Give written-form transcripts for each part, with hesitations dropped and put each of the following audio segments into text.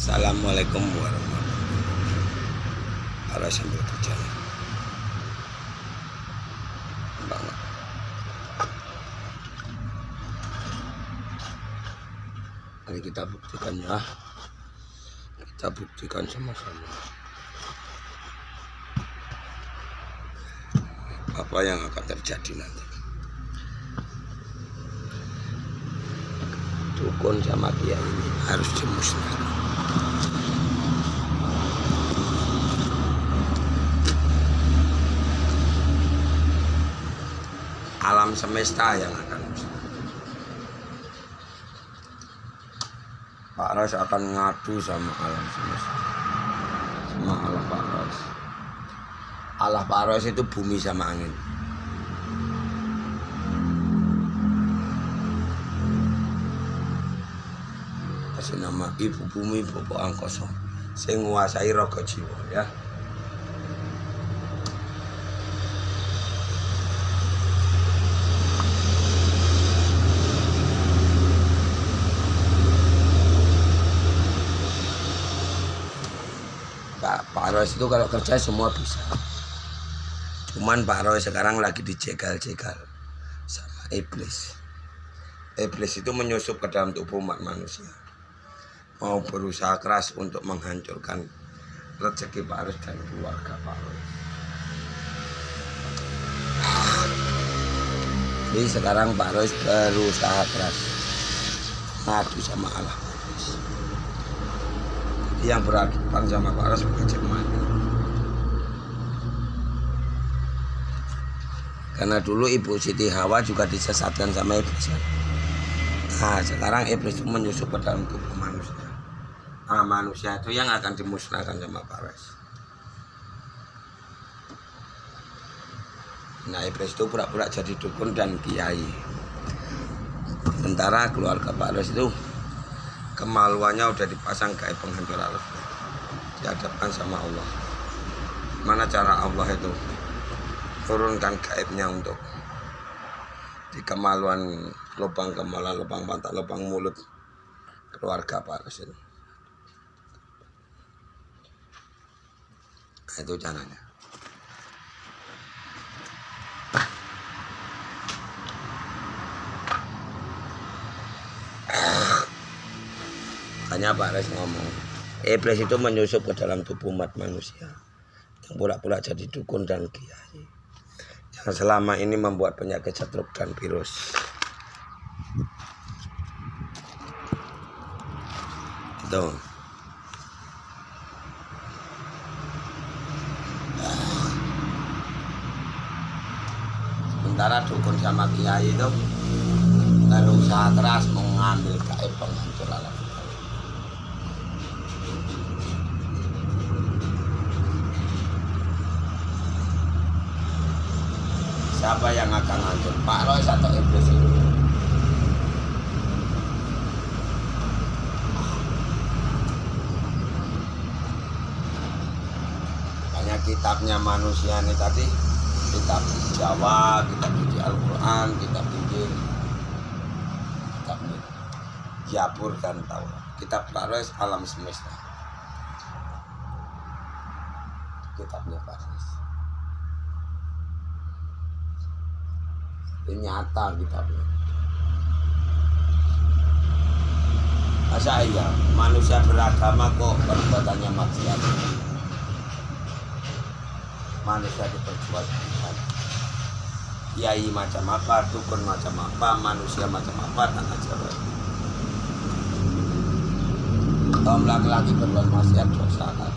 Assalamualaikum warahmatullahi wabarakatuh. Sambil kerja banget. Mari kita buktikan ya. Kita buktikan sama-sama apa yang akan terjadi nanti. Dukun sama kiai ini harus dimusnahkan. Alam semesta yang akan musnah. Pak Ros akan ngadu sama alam semesta, sama Allah Pak Ros. Allah Pak Ros itu bumi sama angin. Kasih nama ibu bumi bapak angkoso, sing nguasai raga jiwa ya. Pak Roy itu kalau kerja semua bisa. Cuman Pak Roy sekarang lagi dijegal-jegal sama iblis. Iblis itu menyusup ke dalam tubuh umat manusia, mau berusaha keras untuk menghancurkan rezeki Pak Roy dan keluarga Pak Roy. Jadi sekarang Pak Roy berusaha keras ngadu sama Allah. Yang berhadapan sama Pak Ros wajib mati. Karena dulu Ibu Siti Hawa juga disesatkan sama iblis kan. Nah sekarang iblis itu menyusup ke dalam tubuh manusia. Nah manusia itu yang akan dimusnahkan sama Pak Ros. Nah iblis itu pura-pura jadi dukun dan kiai. Sementara keluarga Pak Ros itu kemaluannya udah dipasang gaib penghancur arus, dihadapkan sama Allah. Mana cara Allah itu turunkan gaibnya untuk di kemaluan, lubang kemaluan, lubang pantat, lubang mulut keluarga Pak Ros itu. Nah, itu caranya. Hanya Pak Res ngomong, iblis itu menyusup ke dalam tubuh umat manusia yang pura-pura jadi dukun dan kiai, yang selama ini membuat penyakit stroke dan virus. Itu. Sementara dukun sama kiai itu berusaha keras mengambil gaib penghancur alam. Siapa yang akan hancur? Pak Roy atau iblis itu? Hanya kitabnya manusia ini tadi, kitab Jawa, kitab suci Al-Quran, kitab Injil, kitab Zabur dan Taurat. Kitab Pak Roy alam semesta. Kitabnya Pak Roy. Ini nyata kitabnya. Masa iya manusia beragama kok perbuatannya maksiat? Manusia diperjualbelikan. Kiai macam apa, dukun macam apa, manusia macam apa, dan aja. Kaum laki-laki berbuat maksiat dosa kan.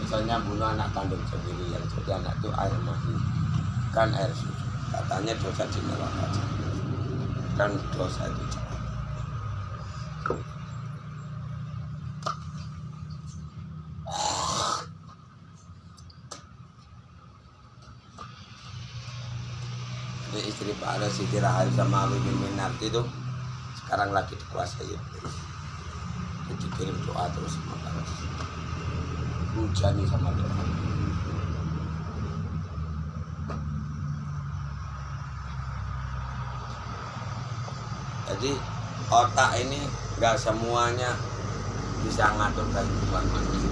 Misalnya bunuh anak kandung sendiri, yang jadi anak itu air mani, kan air susu. Katanya dosa di neraka dan dosa itu ini istri Pak Ros Siti Rahel sama Wiwin Minarti itu sekarang lagi dikuasai iblis. Dikirim doa terus sama Pak Ros, hujani sama doa. Jadi otak ini nggak semuanya bisa ngatur kehidupan manusia.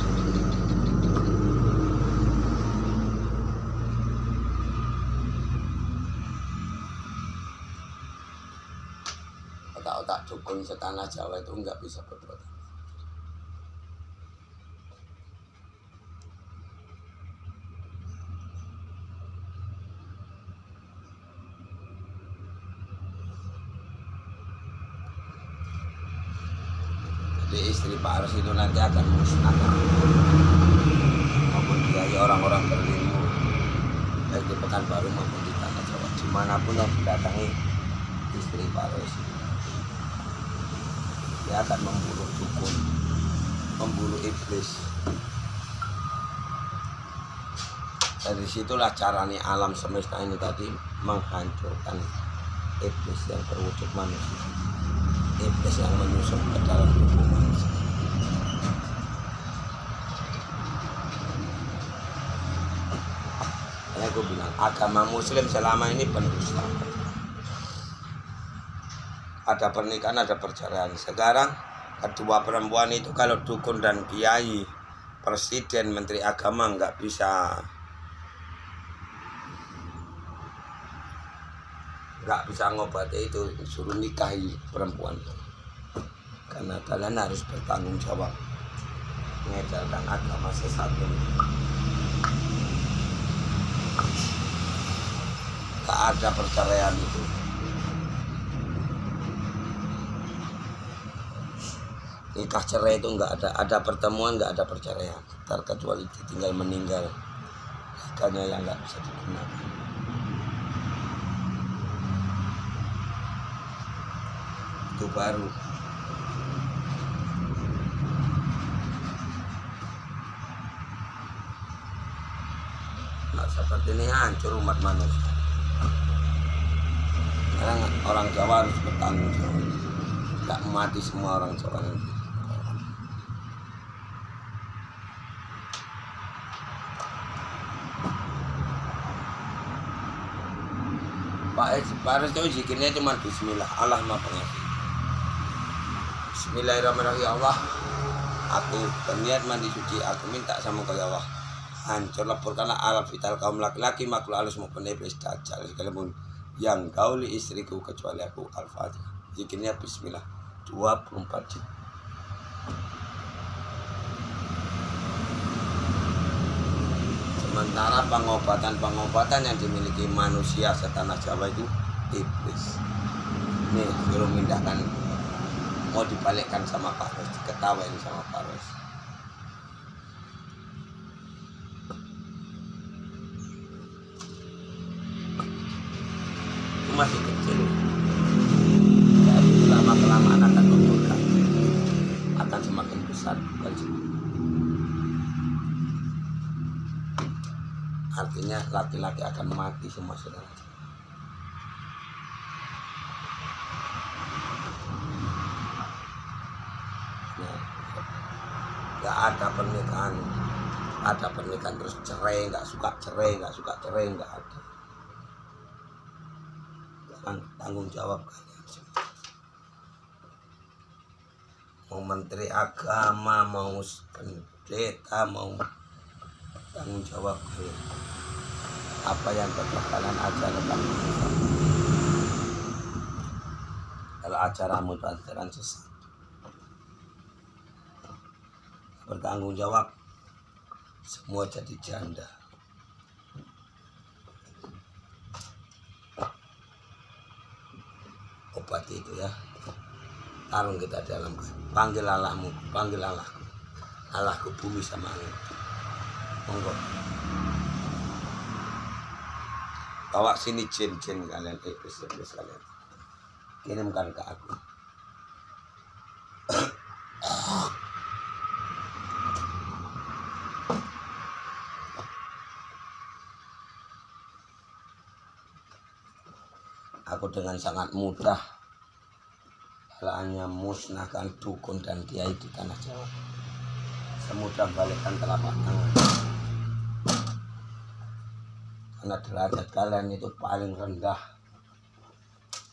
Otak-otak dukun setanah Jawa itu nggak bisa berbuat. Jadi istri Pak Aris itu nanti akan musnah maupun kiai orang-orang berilmu baik di Pekanbaru maupun di tanah Jawa, dimanapun yang didatangi istri Pak Aris, dia akan memburu dukun, memburu iblis. Dari situlah caranya alam semesta ini tadi menghancurkan iblis yang berwujud manusia, iblis yang menyusup ke dalam tubuh manusia. Karena aku bilang agama Muslim selama ini pendusta. Ada pernikahan, ada perceraian. Sekarang kedua perempuan itu kalau dukun dan kiai, presiden, menteri agama nggak bisa ngobati itu, suruh nikahi perempuan. Karena kalian harus bertanggung jawab mengedarkan agama sesat ini. Gak ada perceraian itu. Nikah cerai itu nggak ada pertemuan, nggak ada perceraian, terkecuali ditinggal meninggal, nikahnya yang nggak bisa digunakan. Itu baru. Nah, seperti ini hancur umat manusia. Sekarang orang Jawa harus bertanggung jawab. Tidak mati semua orang Jawa nanti. Pak Aris itu zikirnya cuma bismillah, Allah Maha Pengasih. Bismillahirrahmanirrahim. Ya Allah, aku berniat mandi suci, aku minta sama kau ya Allah, hancur leburkanlah alam vital kaum laki-laki, makhluk halus maupun iblis dajjal sekalipun yang gauli istriku kecuali aku. Al-Fatihah. Zikirnya bismillah 24 jam. Sementara pengobatan yang dimiliki manusia setanah Jawa itu iblis. Nih suruh mindahkan, mau dibalikkan sama Pak Ros, diketawain sama Pak Ros. Itu masih kecil. Jadi lama-kelamaan akan membuka, akan semakin besar, bukan semakin. Artinya laki-laki akan mati semua, saudara. Nah, gak ada pernikahan terus cerai, nggak suka cerai, nggak ada. Tanggung jawab kalian semua. Mau menteri agama, mau pendeta, mau tanggung jawab kalian. Apa yang tetap kalian ajarkan, kalau acaramu itu ajaran sesat, bertanggung jawab, semua jadi janda. Obat itu ya, tarung kita dalam, panggil Allahmu, panggil Allahku, Allahku bumi sama langit. Monggo bawa sini jin-jin kalian, iblis kalian, kirimkan ke aku. Aku dengan sangat mudah hanya musnahkan dukun dan kiai di tanah Jawa. Semudah balikkan telapak tangan. Karena derajat kalian itu paling rendah.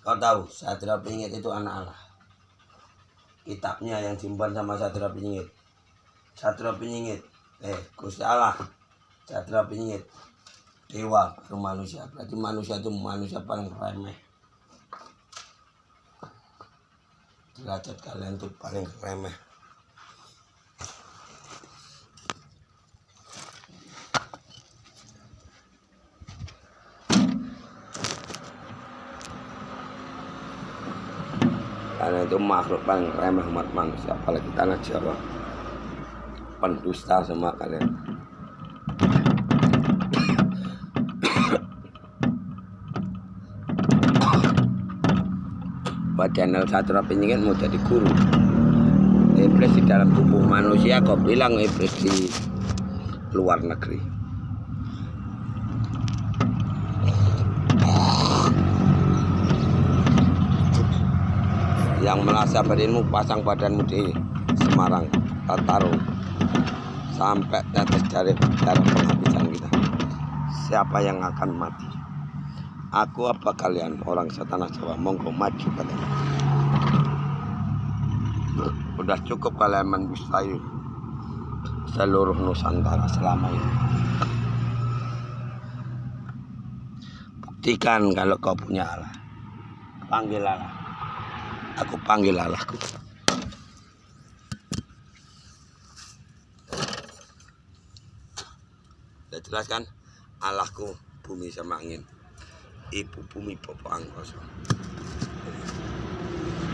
Kau tahu Satria Pingit itu anak Allah. Kitabnya yang simpan sama Satria Pingit Satria Penyingit. Gusti Allah. Satria Penyingit. Dewa baru manusia. Berarti manusia itu manusia paling remeh. Derajat kalian tuh paling remeh. Karena itu makhluk paling remeh umat manusia, apalagi tanah Jawa. Pendusta semua kalian. Buat channel Satria Penyingit mau jadi guru. Iblis di dalam tubuh manusia, kau bilang iblis di luar negeri. Yang merasa berilmu pasang badanmu di Semarang, taruh sampai tetes darah penghabisan kita. Siapa yang akan mati? Aku apa kalian orang setanah Jawa? Monggo maju kalian. Udah cukup kalian mendustai seluruh Nusantara selama ini. Buktikan kalau kau punya Allah. Panggil Allah. Aku panggil Allahku. Sudah jelas kan? Allahku bumi sama angin. Ibu bumi popo angkoso.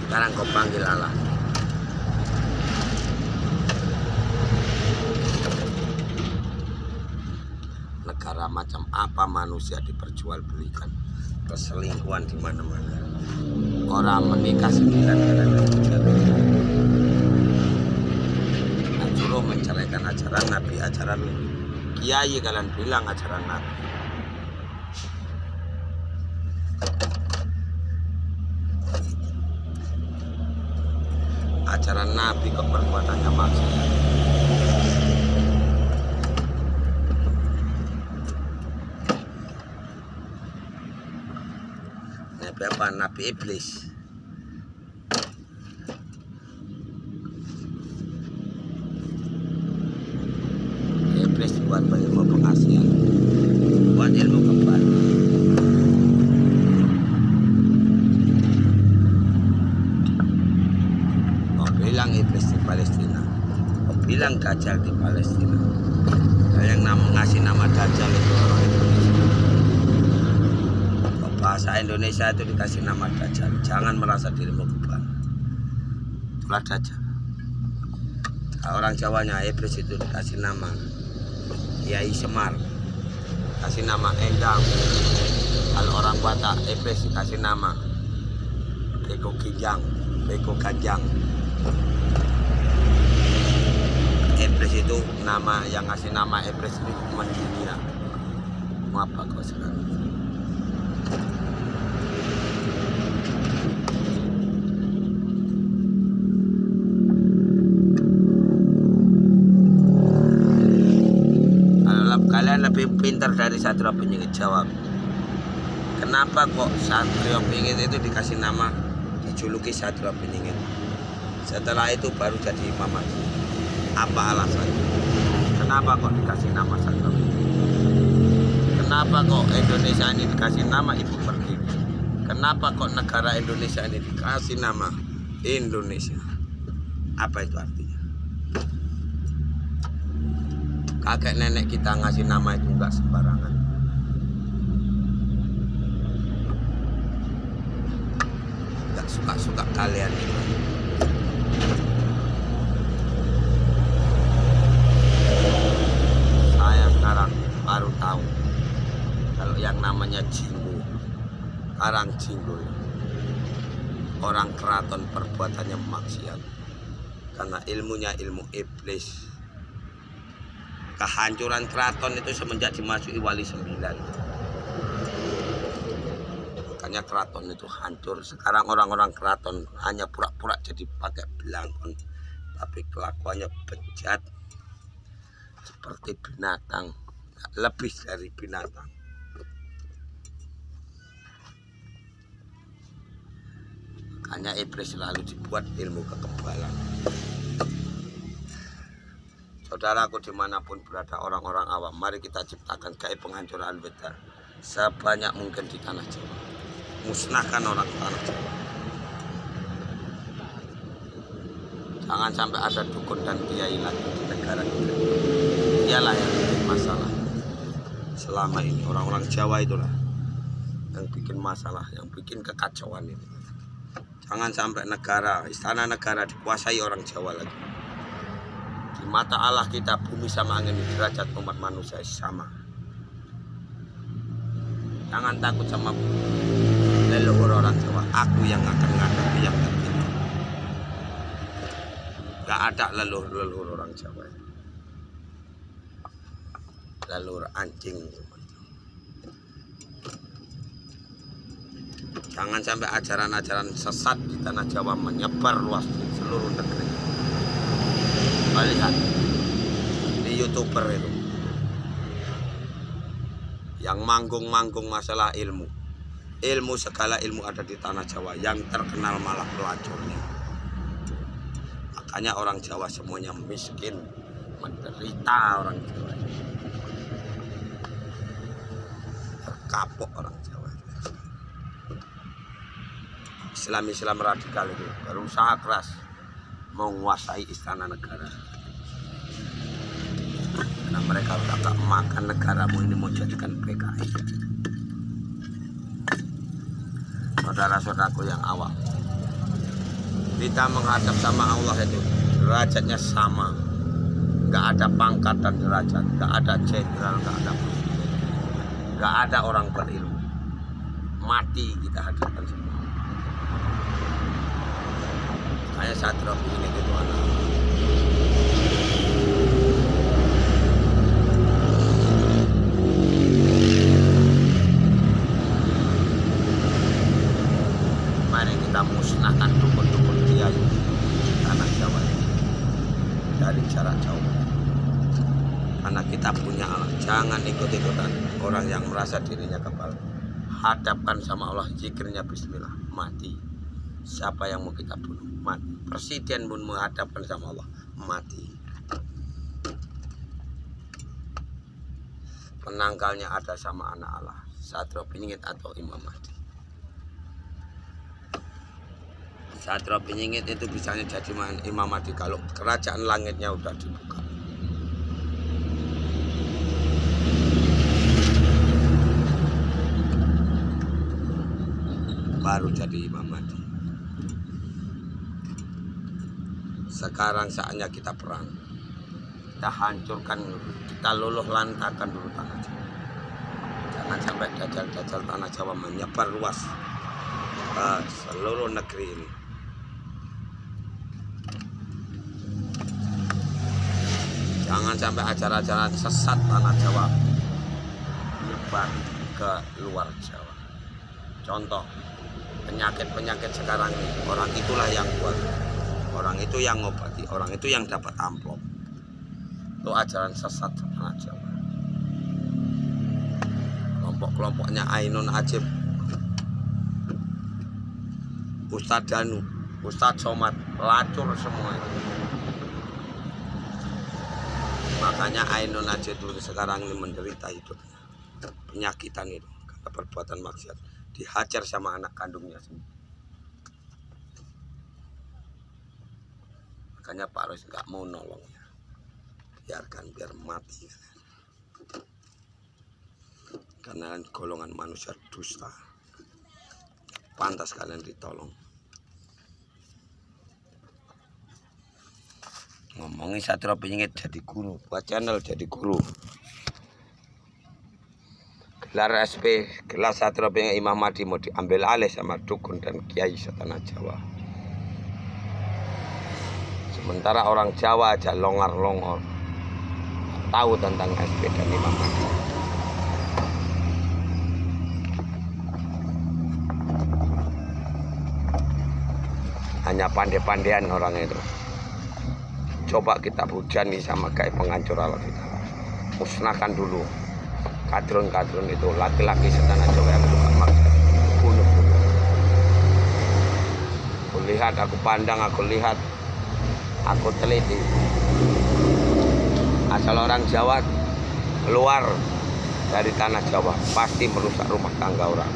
Sekarang kau panggil Allah. Negara macam apa manusia diperjualbelikan? Perselingkuhan di mana-mana. Orang menikah 9 bulan. Suruh menceraikan ajaran Nabi, ajaran kiai kalian bilang ajaran Nabi. Ajaran Nabi kok perbuatannya maksiat. Nabi apa? Nabi iblis. Iblis buat ilmu pengasihan, buat ilmu kebal. Kau bilang iblis di Palestina, kau bilang Dajjal di Palestina. Yang ngasih nama Dajjal itu orang Indonesia. Bahasa Indonesia itu dikasih nama Dajjal. Jangan merasa dirimu kebal. Itulah Dajjal. Orang Jawanya iblis itu dikasih nama Kiai Semar, kasih nama Endang. Kalau orang Batak iblis dikasih nama Beko Kijang, Beko Kajang. Iblis itu nama yang ngasih nama iblis itu mendunia. Mau apa kau sekarang? Kalian lebih pintar dari Satria Penyingit, jawab. Kenapa kok Satria Penyingit itu dikasih nama, dijuluki Satria Penyingit? Setelah itu baru jadi Imam Mahdi. Apa alasannya? Kenapa kok dikasih nama Satria Penyingit? Kenapa kok Indonesia ini dikasih nama Ibu Pertiwi? Kenapa kok negara Indonesia ini dikasih nama Indonesia? Apa itu artinya? Kakek nenek kita ngasih nama itu enggak sembarangan. Enggak suka-suka kalian itu. Saya sekarang baru tahu kalau yang namanya Jinggo, Karang Jinggo, orang keraton perbuatannya maksiat karena ilmunya ilmu iblis. Kehancuran keraton itu semenjak dimasuki Wali 9. Makanya keraton itu hancur. Sekarang orang-orang keraton hanya pura-pura jadi pakai belangkon, tapi kelakuannya bejat seperti binatang, lebih dari binatang. Makanya iblis selalu dibuat ilmu kekebalan. Saudaraku dimanapun berada orang-orang awam, mari kita ciptakan gaib penghancuran beta sebanyak mungkin di tanah Jawa. Musnahkan orang tanah Jawa. Jangan sampai ada dukun dan kiai lagi di negara kita. Dialah yang bikin masalah. Selama ini orang-orang Jawa itulah yang bikin masalah, yang bikin kekacauan ini. Jangan sampai negara, istana negara dikuasai orang Jawa lagi. Di mata Allah kita bumi sama angin, derajat umat manusia sama. Jangan takut sama leluhur orang Jawa. Aku yang akan menghadapi yang terkini. Gak ada leluhur orang Jawa. Leluhur anjing. Jangan sampai ajaran-ajaran sesat di tanah Jawa menyebar luas di seluruh negeri. Lihat di YouTuber itu yang manggung-manggung masalah ilmu. Ilmu, segala ilmu ada di tanah Jawa. Yang terkenal malah pelacurnya. Makanya orang Jawa semuanya miskin, menderita orang Jawa. Terkapok orang Jawa. Islam radikal itu berusaha keras menguasai istana negara. Karena mereka udah gak makan negaramu ini, mau jadikan PKI. Saudara-saudaraku yang awam, kita menghadap sama Allah itu derajatnya sama. Gak ada pangkat dan derajat, gak ada jenderal, gak ada presiden, gak ada orang berilmu. Mati kita hadapkan semua. Kayak Satrio ini gitu anak. Mari kita musnahkan dukun-dukun kiai tanah Jawa ini dari jarak jauh. Karena kita punya Allah. Jangan ikut-ikutan orang yang merasa dirinya kebal. Hadapkan sama Allah, zikirnya bismillah, mati. Siapa yang mau kita bunuh, mati. Presiden pun menghadapkan sama Allah, mati. Penangkalnya ada sama anak Allah, Satrio Piningit atau Imam Mahdi. Satrio Piningit itu bisanya jadi Imam Mahdi kalau kerajaan langitnya udah dibuka. Baru jadi Imam Mahdi. Sekarang saatnya kita perang. Kita hancurkan, kita luluh lantakan dulu tanah Jawa. Jangan sampai dajjal-dajjal tanah Jawa menyebar luas ke seluruh negeri ini. Jangan sampai ajaran-ajaran sesat tanah Jawa menyebar ke luar Jawa. Contoh, penyakit-penyakit sekarang ini, orang itulah yang buat. Orang itu yang ngobati, orang itu yang dapat amplop. Itu ajaran sesat tanah Jawa. Kelompok-kelompoknya Ainun Ajib, Ustadz Danu, Ustadz Somad, pelacur semua itu. Makanya Ainun Ajib dulu sekarang ini menderita hidupnya. Penyakitan itu, karena perbuatan maksiat. Dihajar sama anak kandungnya sendiri. Makanya Pak Ros nggak mau nolongnya, biarkan biar mati. Karena golongan manusia dusta, pantas kalian ditolong. Ngomongin Satrio Piningit jadi guru, buat channel jadi guru. Gelar SP, gelar Satrio Piningit Imam Mahdi mau diambil alih sama dukun dan kiai setanah Jawa. Sementara orang Jawa aja longar-longor tahu tentang SP dan Imam Mahdi. Hanya pandai-pandaian orang itu. Coba kita hujani sama kayak penghancur Allah kita. Musnahkan dulu kadrun-kadrun itu, laki-laki setanah Jawa yang suka maksa. Bunuh. Aku lihat, aku pandang, aku lihat, aku teliti. Masalah orang Jawa keluar dari tanah Jawa pasti merusak rumah tangga orang.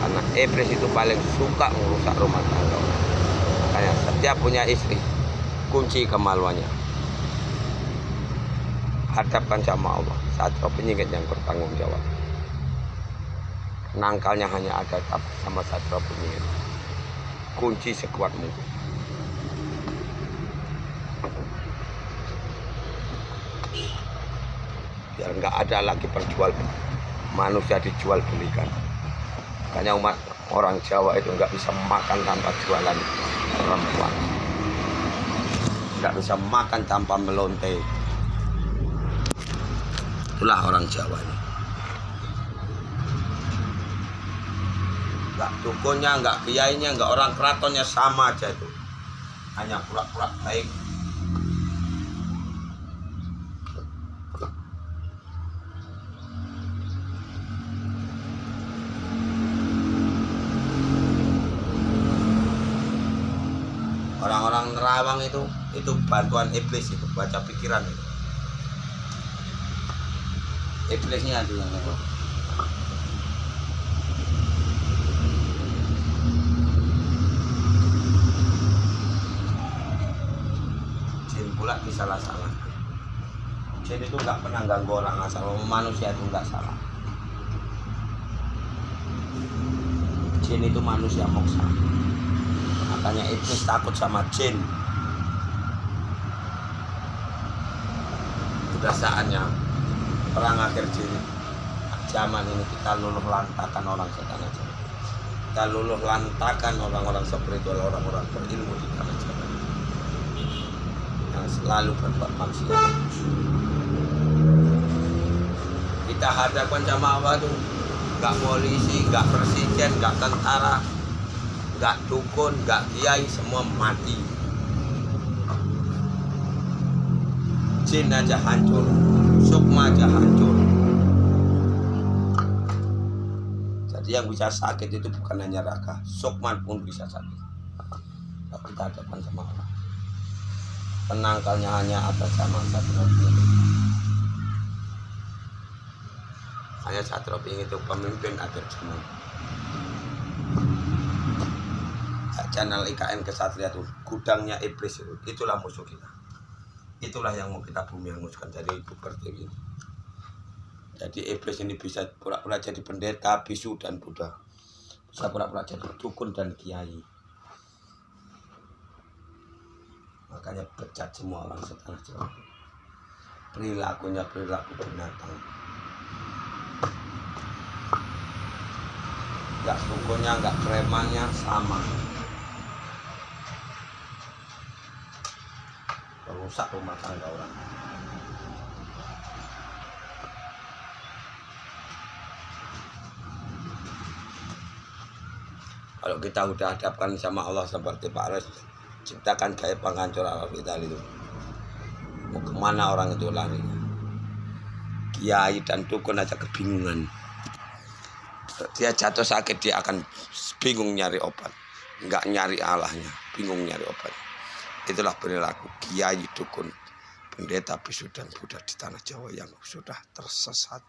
Karena iblis itu paling suka merusak rumah tangga orang. Makanya setiap punya istri, kunci kemaluannya. Hadapkan sama Allah, Satrio Penyingit yang bertanggung jawab. Nangkalnya hanya ada sama Satrio Penyingit. Kunci sekuat mungkin. Biar nggak ada lagi perjual manusia dijual belikan. Makanya umat orang Jawa itu nggak bisa makan tanpa jualan perempuan, nggak bisa makan tanpa melonte. Itulah orang Jawa ini. Nggak dukunnya, nggak kiainya, nggak orang keratonnya, sama aja itu. Hanya pura-pura baik. Orang-orang nerawang itu bantuan iblis itu, baca pikiran itu. Iblisnya itu yang lewat. Jin pula disalah-salah. Jin itu nggak pernah ganggu orang asal, manusia itu nggak salah. Jin itu manusia moksa. Makanya iblis takut sama jin. Sudah saatnya perang akhir jin. Zaman ini kita luluh lantakan orang setan aja. Kita luluh lantakan orang-orang spiritual, orang-orang berilmu di tanah Jawa yang selalu berbuat maksiat. Kita hadapkan sama Allah tuh, nggak polisi, nggak presiden, nggak tentara, nggak dukun, nggak kiai, semua mati. Jin aja hancur, sukma aja hancur. Jadi yang bisa sakit itu bukan hanya raga, sukma pun bisa sakit. Tapi kita hadapan sama Allah. Penangkalnya hanya atas sama Satrio Penyingit. Hanya Satrio Penyingit itu pemimpin akhir zaman. Channel IKN Kesatria itu gudangnya iblis itu. Itulah musuh kita. Itulah yang mau kita bumi hanguskan dari Ibu Pertiwi. Jadi iblis ini bisa pura-pura jadi pendeta, bisu dan Buddha. Bisa pura-pura jadi dukun dan kiai. Makanya pecat semua orang setanah Jawa. Perilakunya perilaku binatang. Enggak dukunnya, enggak premannya, sama. Merusak rumah tangga orang. Kalau kita udah hadapkan sama Allah seperti Pak Res, ciptakan gaya penghancur alam kita itu. Mau kemana orang itu lari? Kiai dan dukun aja kebingungan. Dia jatuh sakit, dia akan bingung nyari obat. Enggak nyari Allahnya, bingung nyari obat. Itulah perilaku kiai, dukun, pendeta, bisu dan Buddha di tanah Jawa yang sudah tersesat.